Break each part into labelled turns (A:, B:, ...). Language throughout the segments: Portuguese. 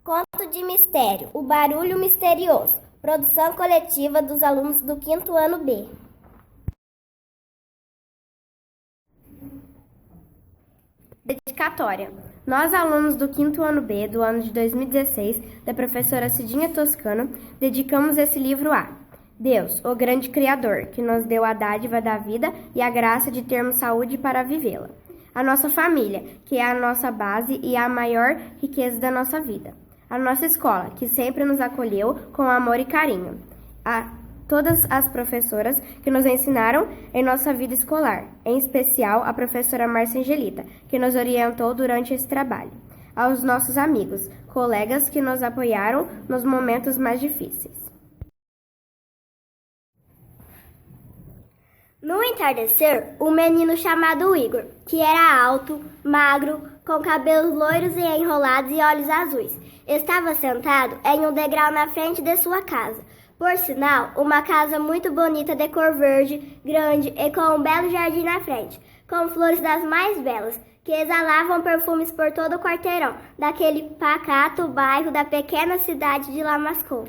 A: Conto de mistério, o barulho misterioso. Produção coletiva dos alunos do 5º ano B. Dedicatória. Nós, alunos do 5º ano B, do ano de 2016, da professora Cidinha Toscano, dedicamos esse livro a Deus, o grande Criador, que nos deu a dádiva da vida e a graça de termos saúde para vivê-la. A nossa família, que é a nossa base e a maior riqueza da nossa vida. A nossa escola, que sempre nos acolheu com amor e carinho. A todas as professoras que nos ensinaram em nossa vida escolar, em especial a professora Márcia Angelita, que nos orientou durante esse trabalho. Aos nossos amigos, colegas que nos apoiaram nos momentos mais difíceis. No entardecer, um menino chamado Igor, que era alto, magro, com cabelos loiros e enrolados e olhos azuis, estava sentado em um degrau na frente de sua casa. Por sinal, uma casa muito bonita de cor verde, grande e com um belo jardim na frente, com flores das mais belas, que exalavam perfumes por todo o quarteirão daquele pacato bairro da pequena cidade de Lamascou.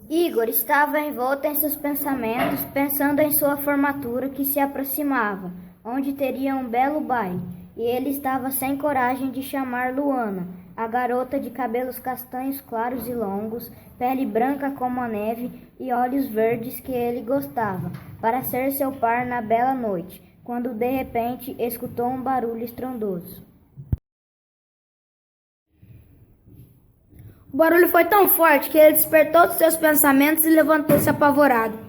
B: Igor estava envolto em seus pensamentos, pensando em sua formatura que se aproximava, onde teria um belo baile, e ele estava sem coragem de chamar Luana, a garota de cabelos castanhos claros e longos, pele branca como a neve e olhos verdes que ele gostava, para ser seu par na bela noite, quando de repente escutou um barulho estrondoso.
C: O barulho foi tão forte que ele despertou dos seus pensamentos e levantou-se apavorado.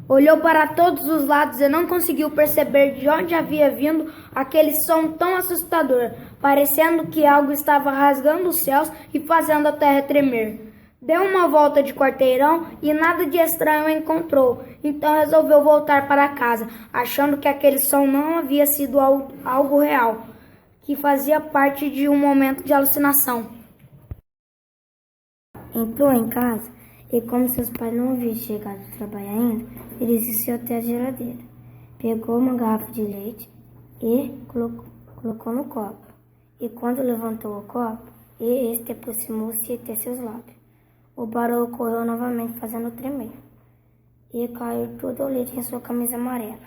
C: Olhou para todos os lados e não conseguiu perceber de onde havia vindo aquele som tão assustador, parecendo que algo estava rasgando os céus e fazendo a terra tremer. Deu uma volta de quarteirão e nada de estranho encontrou, então resolveu voltar para casa, achando que aquele som não havia sido algo real, que fazia parte de um momento de alucinação.
D: Entrou em casa e, como seus pais não haviam chegado do trabalho ainda, ele desceu até a geladeira, pegou uma garrafa de leite e colocou no copo. E quando levantou o copo, este aproximou-se até seus lábios. O barulho ocorreu novamente, fazendo tremer, e caiu todo o leite em sua camisa amarela.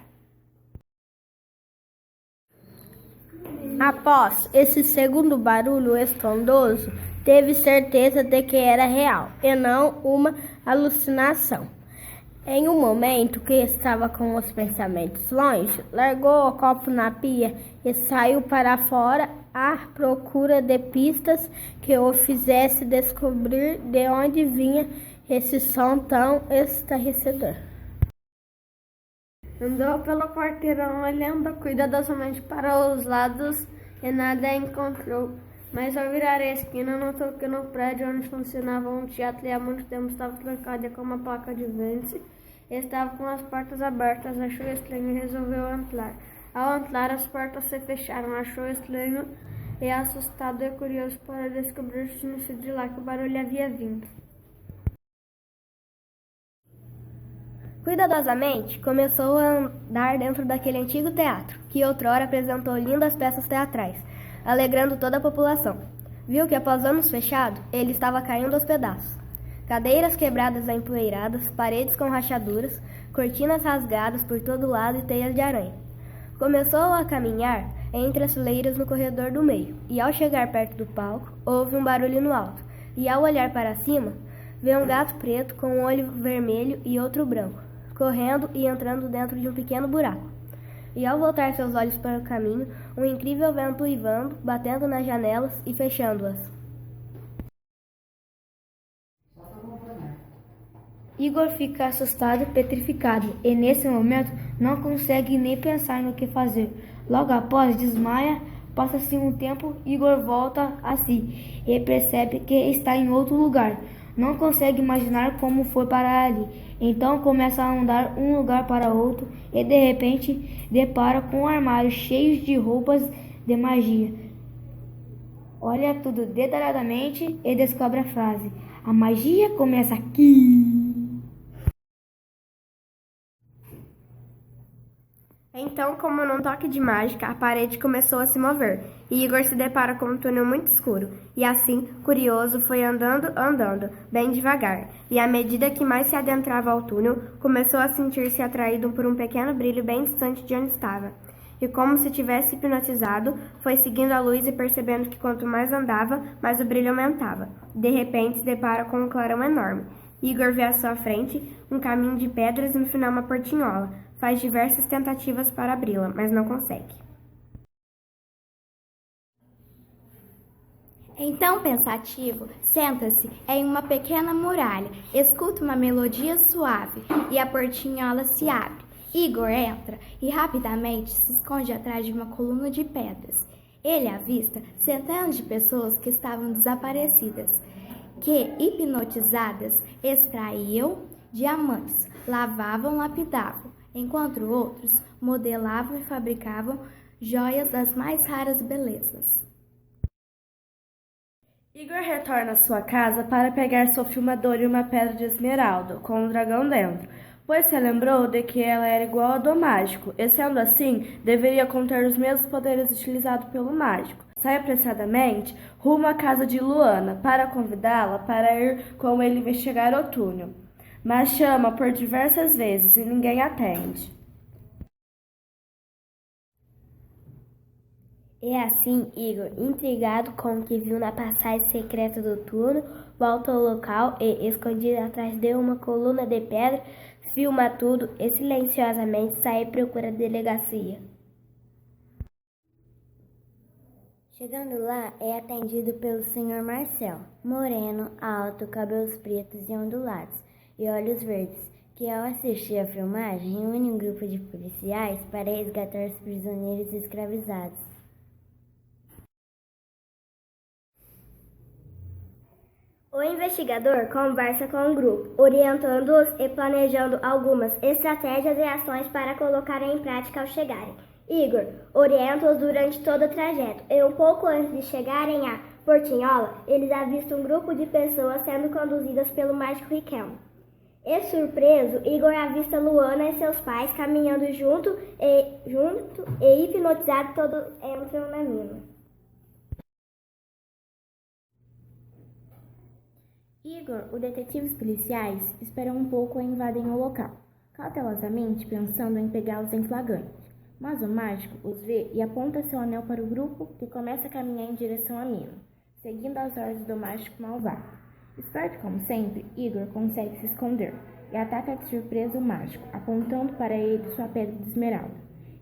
A: Após esse segundo barulho estrondoso, teve certeza de que era real e não uma alucinação. Em um momento que estava com os pensamentos longe, largou o copo na pia e saiu para fora à procura de pistas que o fizesse descobrir de onde vinha esse som tão estarrecedor. Andou pelo quarteirão olhando cuidadosamente para os lados e nada encontrou. Mas ao virar a esquina, notou que no prédio onde funcionava um teatro e há muito tempo estava trancado com uma placa de vende, estava com as portas abertas, achou estranho e resolveu entrar. Ao entrar, as portas se fecharam, achou estranho e assustado e curioso para descobrir se não se de lá que o barulho havia vindo. Cuidadosamente, começou a andar dentro daquele antigo teatro, que outrora apresentou lindas peças teatrais, alegrando toda a população. Viu que após anos fechado, ele estava caindo aos pedaços. Cadeiras quebradas e empoeiradas, paredes com rachaduras, cortinas rasgadas por todo lado e teias de aranha. Começou a caminhar entre as fileiras no corredor do meio, e ao chegar perto do palco, houve um barulho no alto, e ao olhar para cima, viu um gato preto com um olho vermelho e outro branco, correndo e entrando dentro de um pequeno buraco. E ao voltar seus olhos para o caminho, um incrível vento uivando, batendo nas janelas e fechando-as.
D: Igor fica assustado e petrificado, e nesse momento não consegue nem pensar no que fazer. Logo após, desmaia. Passa-se um tempo, Igor volta a si e percebe que está em outro lugar. Não consegue imaginar como foi parar ali. Então começa a andar um lugar para outro e de repente depara com um armário cheio de roupas de magia. Olha tudo detalhadamente e descobre a frase: a magia começa aqui.
A: Então, como num toque de mágica, a parede começou a se mover, e Igor se depara com um túnel muito escuro, e assim, curioso, foi andando, bem devagar, e à medida que mais se adentrava ao túnel, começou a sentir-se atraído por um pequeno brilho bem distante de onde estava. E como se tivesse hipnotizado, foi seguindo a luz e percebendo que quanto mais andava, mais o brilho aumentava. De repente, se depara com um clarão enorme. Igor vê à sua frente um caminho de pedras e no final uma portinhola. Faz diversas tentativas para abri-la, mas não consegue.
E: Então, pensativo, senta-se em uma pequena muralha, escuta uma melodia suave e a portinhola se abre. Igor entra e rapidamente se esconde atrás de uma coluna de pedras. Ele avista centenas de pessoas que estavam desaparecidas, que, hipnotizadas, extraíam diamantes, lavavam, lapidavam, enquanto outros modelavam e fabricavam joias das mais raras belezas.
F: Igor retorna à sua casa para pegar seu filmador e uma pedra de esmeralda, com um dragão dentro, pois se lembrou de que ela era igual à do mágico, e sendo assim, deveria conter os mesmos poderes utilizados pelo mágico. Sai apressadamente rumo à casa de Luana para convidá-la para ir com ele investigar o túnel, mas chama por diversas vezes e ninguém atende.
A: E assim, Igor, intrigado com o que viu na passagem secreta do túnel, volta ao local e, escondido atrás de uma coluna de pedra, filma tudo e silenciosamente sai à procura da delegacia. Chegando lá, é atendido pelo Sr. Marcel, moreno, alto, cabelos pretos e ondulados, e olhos verdes, que ao assistir à filmagem reúne um grupo de policiais para resgatar os prisioneiros escravizados. O investigador conversa com o grupo, orientando-os e planejando algumas estratégias e ações para colocarem em prática ao chegarem. Igor orienta-os durante todo o trajeto e um pouco antes de chegarem à Portinhola, eles avistam um grupo de pessoas sendo conduzidas pelo mágico Riquelme. E surpreso, Igor avista Luana e seus pais caminhando junto e hipnotizado, todos entram na mina.
G: Igor, o detetive e os policiais esperam um pouco e invadem o local, cautelosamente pensando em pegá-los em flagrante. Mas o mágico os vê e aponta seu anel para o grupo, que começa a caminhar em direção à mina, seguindo as ordens do mágico malvado. Esperto como sempre, Igor consegue se esconder e ataca de surpresa o mágico, apontando para ele sua pedra de esmeralda.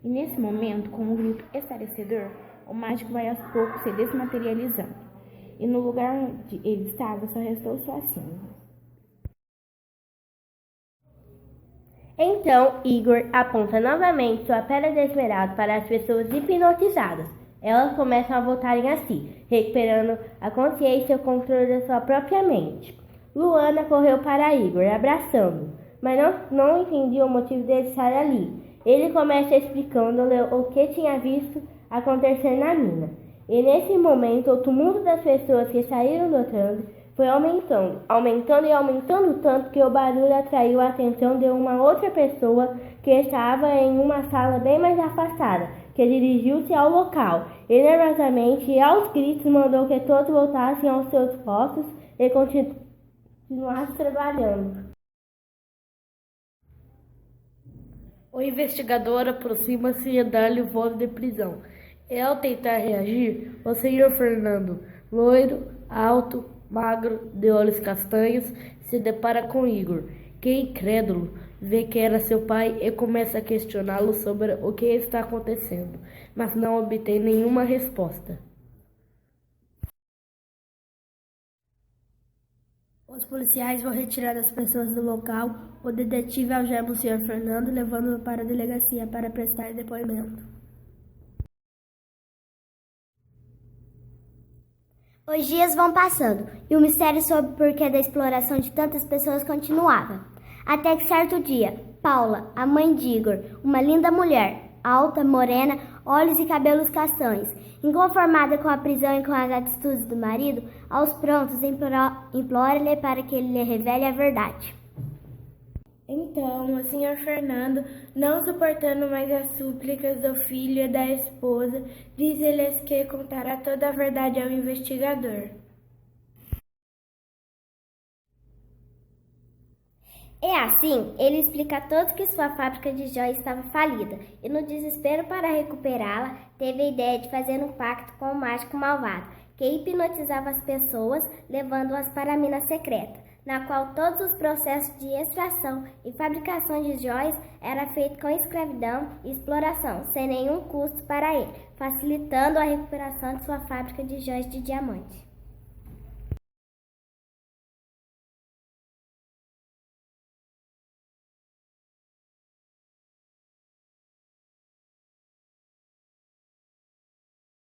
G: E nesse momento, com um grito esclarecedor, o mágico vai aos poucos se desmaterializando. E no lugar onde ele estava só restou sua cinza.
A: Então, Igor aponta novamente sua pedra de esmeralda para as pessoas hipnotizadas. Elas começam a voltarem a si, recuperando a consciência e o controle da sua própria mente. Luana correu para Igor, abraçando-o, mas não entendia o motivo dele estar ali. Ele começa explicando-lhe o que tinha visto acontecer na mina. E nesse momento, o tumulto das pessoas que saíram do transe foi aumentando tanto que o barulho atraiu a atenção de uma outra pessoa que estava em uma sala bem mais afastada, que dirigiu-se ao local e nervosamente e aos gritos mandou que todos voltassem aos seus postos e continuassem trabalhando.
F: O investigador aproxima-se e dá-lhe voz de prisão. E ao tentar reagir, o senhor Fernando, loiro, alto, magro, de olhos castanhos, se depara com Igor, que, incrédulo, vê que era seu pai e começa a questioná-lo sobre o que está acontecendo, mas não obtém nenhuma resposta.
A: Os policiais vão retirar as pessoas do local. O detetive algema o Sr. Fernando, levando-o para a delegacia para prestar depoimento. Os dias vão passando e o mistério sobre o porquê da exploração de tantas pessoas continuava. Até que certo dia, Paula, a mãe de Igor, uma linda mulher, alta, morena, olhos e cabelos castanhos, inconformada com a prisão e com as atitudes do marido, aos prontos implora-lhe para que ele lhe revele a verdade.
H: Então, o Sr. Fernando, não suportando mais as súplicas do filho e da esposa, diz-lhes que contará toda a verdade ao investigador.
B: É assim, ele explica a todos que sua fábrica de joias estava falida e, no desespero para recuperá-la, teve a ideia de fazer um pacto com o mágico malvado, que hipnotizava as pessoas, levando-as para a mina secreta, na qual todos os processos de extração e fabricação de joias era feito com escravidão e exploração, sem nenhum custo para ele, facilitando a recuperação de sua fábrica de joias de diamante.